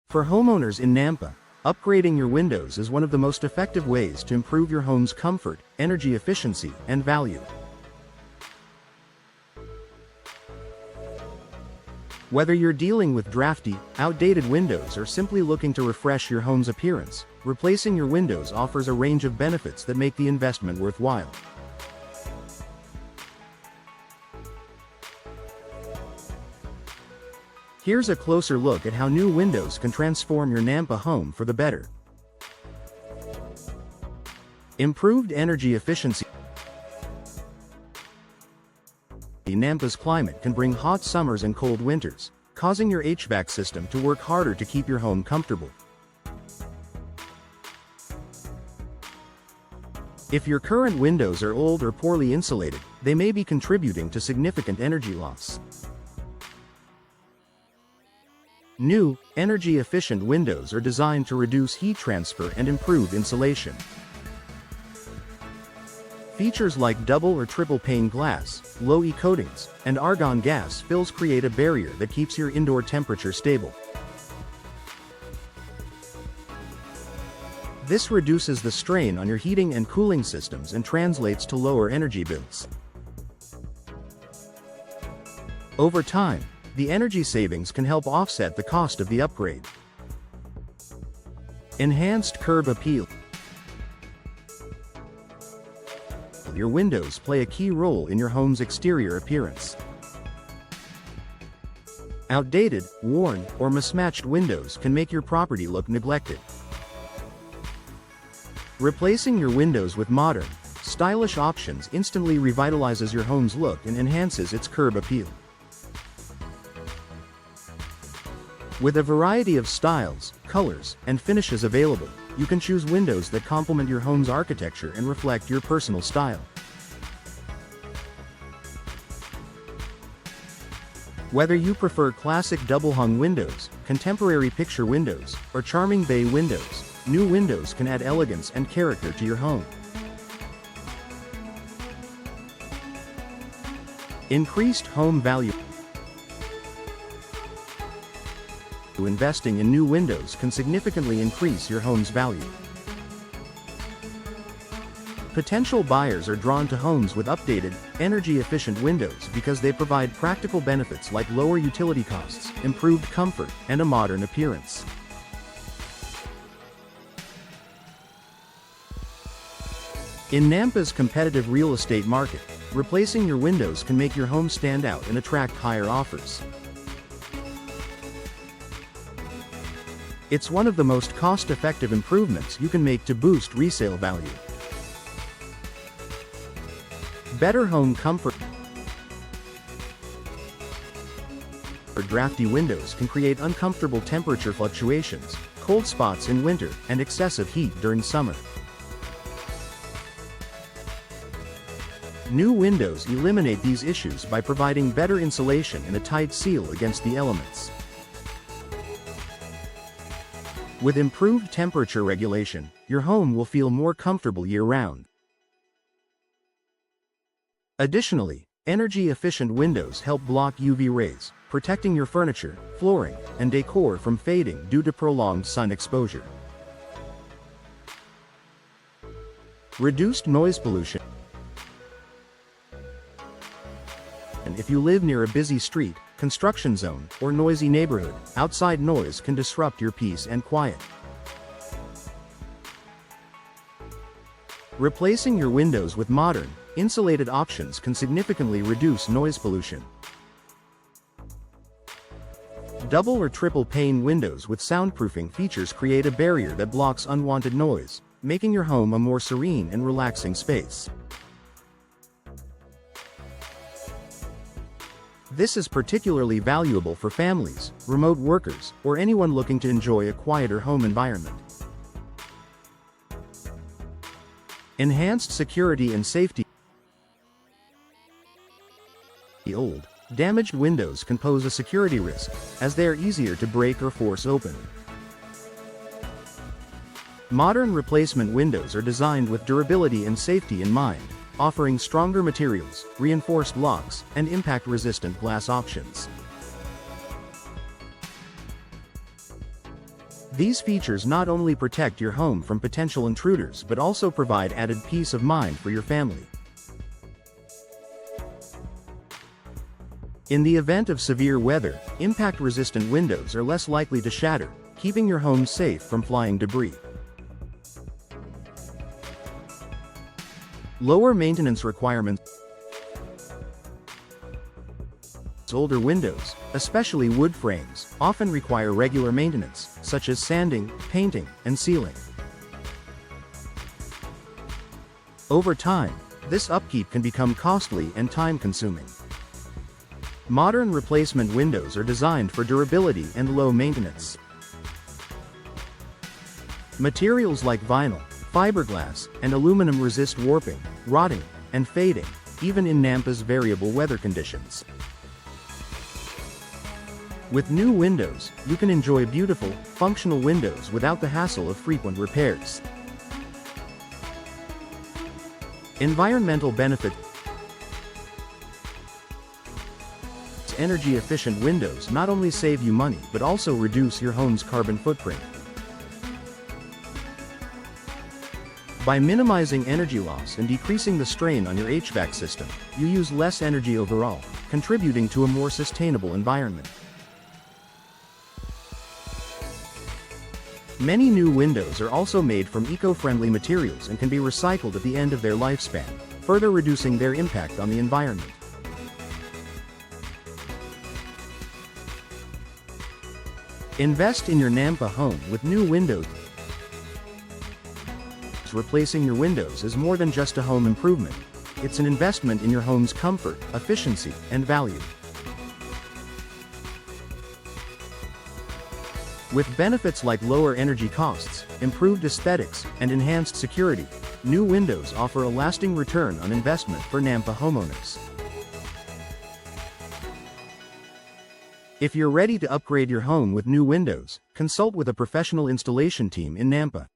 For homeowners in Nampa, upgrading your windows is one of the most effective ways to improve your home's comfort, energy efficiency, and value. Whether you're dealing with drafty, outdated windows or simply looking to refresh your home's appearance, replacing your windows offers a range of benefits that make the investment worthwhile. Here's a closer look at how new windows can transform your Nampa home for the better. Improved energy efficiency. Nampa's climate can bring hot summers and cold winters, causing your HVAC system to work harder to keep your home comfortable. If your current windows are old or poorly insulated, they may be contributing to significant energy loss. New, energy-efficient windows are designed to reduce heat transfer and improve insulation. Features like double or triple pane glass, low-E coatings, and argon gas fills create a barrier that keeps your indoor temperature stable. This reduces the strain on your heating and cooling systems and translates to lower energy bills. Over time, the energy savings can help offset the cost of the upgrade. Enhanced curb appeal. Your windows play a key role in your home's exterior appearance. Outdated, worn, or mismatched windows can make your property look neglected. Replacing your windows with modern, stylish options instantly revitalizes your home's look and enhances its curb appeal. With a variety of styles, colors, and finishes available, you can choose windows that complement your home's architecture and reflect your personal style. Whether you prefer classic double-hung windows, contemporary picture windows, or charming bay windows, new windows can add elegance and character to your home. Increased home value. Investing in new windows can significantly increase your home's value. Potential buyers are drawn to homes with updated, energy-efficient windows because they provide practical benefits like lower utility costs, improved comfort, and a modern appearance. In Nampa's competitive real estate market, replacing your windows can make your home stand out and attract higher offers. It's one of the most cost-effective improvements you can make to boost resale value. Better home comfort. Drafty windows can create uncomfortable temperature fluctuations, cold spots in winter, and excessive heat during summer. New windows eliminate these issues by providing better insulation and a tight seal against the elements. With improved temperature regulation, your home will feel more comfortable year-round. Additionally, energy-efficient windows help block UV rays, protecting your furniture, flooring, and decor from fading due to prolonged sun exposure. Reduced noise pollution. And if you live near a busy street, construction zone, or noisy neighborhood, outside noise can disrupt your peace and quiet. Replacing your windows with modern, insulated options can significantly reduce noise pollution. Double or triple pane windows with soundproofing features create a barrier that blocks unwanted noise, making your home a more serene and relaxing space. This is particularly valuable for families, remote workers, or anyone looking to enjoy a quieter home environment. Enhanced security and safety. Old, damaged windows can pose a security risk, as they are easier to break or force open. Modern replacement windows are designed with durability and safety in mind, offering stronger materials, reinforced locks, and impact-resistant glass options. These features not only protect your home from potential intruders but also provide added peace of mind for your family. In the event of severe weather, impact-resistant windows are less likely to shatter, keeping your home safe from flying debris. Lower maintenance requirements. Older windows, especially wood frames, often require regular maintenance, such as sanding, painting, and sealing. Over time, this upkeep can become costly and time-consuming. Modern replacement windows are designed for durability and low maintenance. Materials like vinyl, fiberglass, and aluminum resist warping, rotting, and fading, even in Nampa's variable weather conditions. With new windows, you can enjoy beautiful, functional windows without the hassle of frequent repairs. Environmental benefit. Energy-efficient windows not only save you money but also reduce your home's carbon footprint. By minimizing energy loss and decreasing the strain on your HVAC system, you use less energy overall, contributing to a more sustainable environment. Many new windows are also made from eco-friendly materials and can be recycled at the end of their lifespan, further reducing their impact on the environment. Invest in your Nampa home with new windows. Replacing your windows is more than just a home improvement. It's an investment in your home's comfort, efficiency, and value. With benefits like lower energy costs, improved aesthetics, and enhanced security, new windows offer a lasting return on investment for Nampa homeowners. If you're ready to upgrade your home with new windows, consult with a professional installation team in Nampa.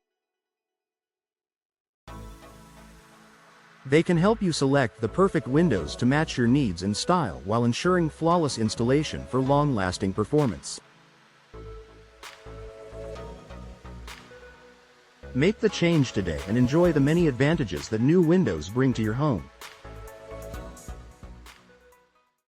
They can help you select the perfect windows to match your needs and style while ensuring flawless installation for long-lasting performance. Make the change today and enjoy the many advantages that new windows bring to your home.